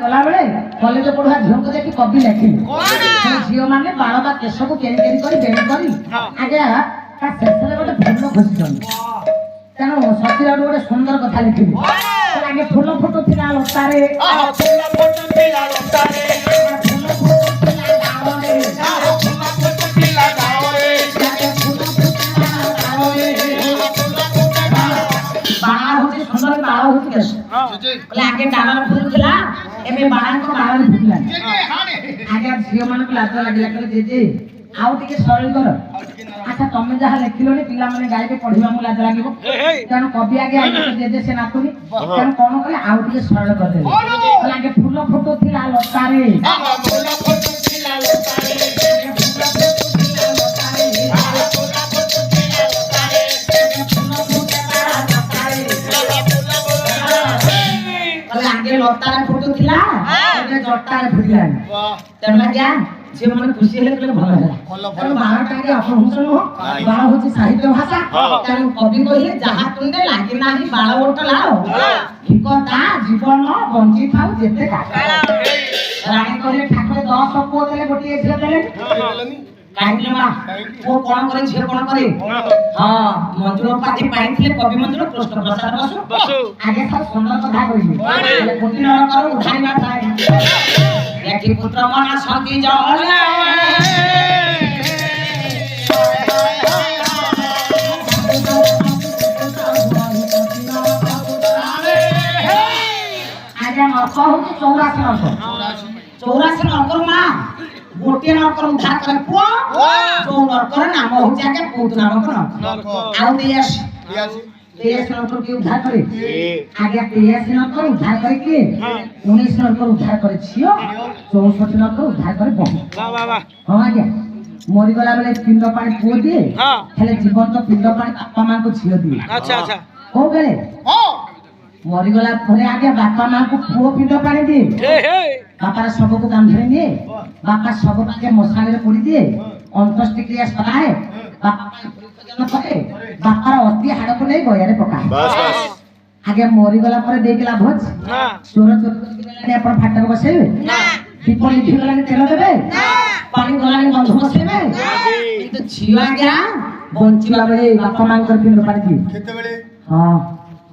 गला बेले कॉलेज पढ़ुआ झील को देखि कवि लिखिले झील माने बाल बा केश को केरी केरी करी बेणी करी आगे ता शेषरे गोटे फूल खोजछन तेणु सतीरा गोटे सुंदर कथा लिखिले आगे फूल फुटु थिला लतारे फूल फुटु थिला लतारे फूल फुटु थिला गावरे फूल फुटु थिला गावरे आगे फूल फुटुला गावरे बाळा होती सुंदर बाळा होती केस आगे डालर फुटुला एबे बाळा को डालर फुटला आगे झियो मन को लाज लागला कहले जेजे आउ टिके सरल कर अच्छा तमे जहा लिखिलोनी पिला माने गाइबे पढिबा मु लाज लागिबो तेणु कवि आगे आगे जेजे से नाकुनी तेणु कोन कले आउ टिके सरल कर देले आगे फूल फुटु थिला लतारे फूल फुटु थिला लतारे फूल फुटु थिला लतारे फूल फुटु थिला लतारे फूल फुटुला लतारे कले आगे लतारे फुटु थिला एबे जटारे फुटलानी वाह तेणु क्या जे मन खुशी हेले कले भल होला तेणु बारटा के अपहुंसन हो बाळ होची साहित्य भाषा तेणु कवि कहिले जहा तुंदे लागि नाही बाळ ओटला हिकता जीवन बंची थाउ जेते का राणी कहिले ठाकुर 10 पुओ देले गोटी झियो देले काहिले मा वो कोन करे झियो कोन करे हां मंजुळ पाती पाइथिले कवि मंजुळ कृष्ण प्रसाद बसु आगे सब सुंदर कथा कहिली गोटी न करू उठाई ना थाए एकी पुत्र मन सती जले आगे नरक होती 84 नरक मा गोटे नरक उद्धार करे पुओ जो नरक नाम होची आगे पूत नामक नरक आउ देश नरक के उद्धार करे आगे 83 नरक उद्धार करे के 19 नरक उद्धार करे छियो 64 नरक उद्धार करे बहु वाह वाह वाह हां आगे मरि गला बेले पिंड पानी पुओ दिए हेले जीवन तो पिंड पानी बापा मां को छियो दिए अच्छा अच्छा हो गले हां मरि गला परे आगे बापा मां को पुओ पिंड पानी दिए हे बापा सब को कांधे दिए बापा सब के मसाले रे पुरी दिए अंतस्ति क्रिया सलाहे बापा बापार अस्थि हाड़ को नहीं गया पका बस बस आगे मरी गला पर दे के लाभ ना चोर चोर अपन फाटक बसेबे ना दीप लिखि गला तेल देबे ना पानी गला बंध बसेबे किंतु छिया गया बंचिला बेले बापा मां कर पिंड पानी दी केते बेले हां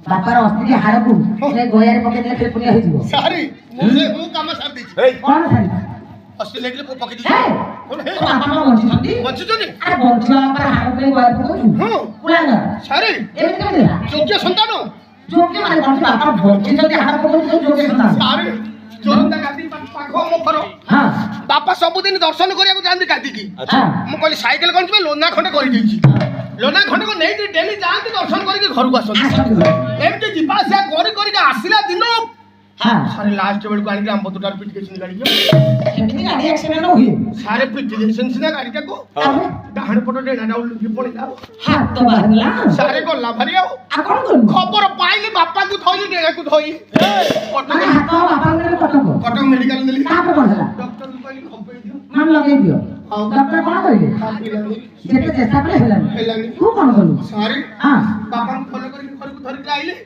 बापार अस्थि के हाड़ को ने गया रे पके दे फिर पुनिया हो जिवो सारी मु काम सार दी कोन सारी अस्ति लेगले पके दी कोन हे बापा बंची छंदी अरे बंचिला पर हाड़ पे गया पको पुलाना सारी एमे के देला योग्य संतान जोके माने बंची बापा बंची छंदी हाड़ पको जोके संतान सारी जोरंदा गादी पाखो मो करो हां बापा सब दिन दर्शन करिया को जांदी गादी की अच्छा मु कहली साइकिल कोन पे लोना खंडे करि देछि लोना खंडे को नहीं डेली जांदी दर्शन करि के घर को आसन एमते जीवा से करि के आसिला दिन हां सारे लास्ट बेल को आनी हम बतुटार पिट के सिन गाड़ी के एमती गाड़ी एक्सीडेंट हुई सारे पिट के सिन गाड़ी को डाहण पटो डेना डाउल की पड़ी जाओ हाथ तो बाहरला सारे को लाभरी आओ आ कोन कोन खबर पाइले बापा को थई डेना को थई पटो हाथ बापा ने कटक मेडिकल देली का कोन हला डॉक्टर को कहली खबर दियो मान लगे दियो डॉक्टर कोन कहले जेते चेष्टा करे हेलानी तू कोन कहलु सारे हां बापा को फॉलो करी घर को धरि के आइले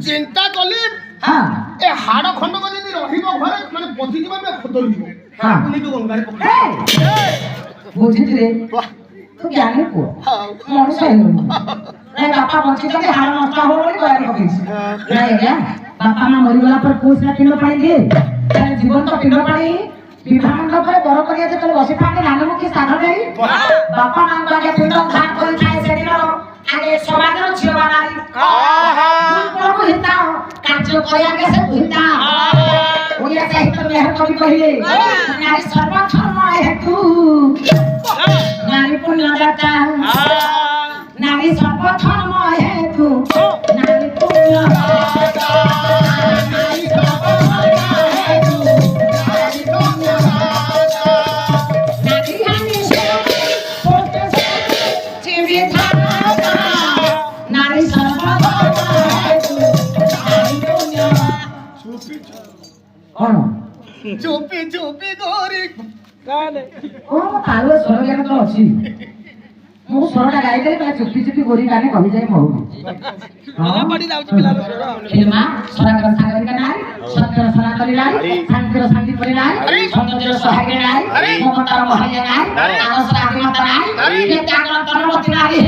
चिंता कली हां ए हाड़ खंड को जदी रहिबो घरे माने पथि दिबा में खतल दिबो हां पुनी तो गंगारे पके बुझित रे तू ज्ञानी को हां मनुष्य है रे बापा बंची के हाड़ नष्ट हो बोली गयारे पकेछि नहीं क्या बापा मां मरि गला पर कोस ना पिंड पानी दे तेरे जीवन तो पिंड पानी विवाह मंडप पर बर करिया जे तले बसी थाके नानमुखी साधन नहीं बापा मां को आगे पिंड घाट कर खाए से दिन आगे समाजर छियो बानारी हां को हिता कार्य करिया के से हिता ओया साहित्य में हर कवि कहिले नारी सर्वधर्म हेतु नारी पुण्य दाता नारी सर्वधर्म हेतु नारी पुण्य दाता नारी सर्वधर्म हेतु नारी पुण्य दाता नारी हानि से पोते से जीवित नारी सर्वधर्म हेतु नारी पुण्य कौन चुपी चुपी गोरी काले ओ तालो सरले तो अछि ମୁଁ ସ୍ୱରଟା ଗାଇଦେଲି ପୁରା ଚୁପି ଚୁପି ଗୋରି ଗାନେ କହିଯାଏ ମହୁରୀ ମା ସରାଙ୍କର ସାଗରିକା ନାରୀ ସତ୍ୟର ସନାତନୀ ନାରୀ ଶାନ୍ତିର ଶାନ୍ତି ପରି ନାରୀ ସୌନ୍ଦର୍ଯ୍ୟର ସହାୟକ ନାରୀ ମମତାର ମହାଜା ନାରୀ ଆଦର୍ଶର ଆଦିମତା ନାରୀ କେତେ ଆଗ୍ରହ ତନବତୀ ନାରୀ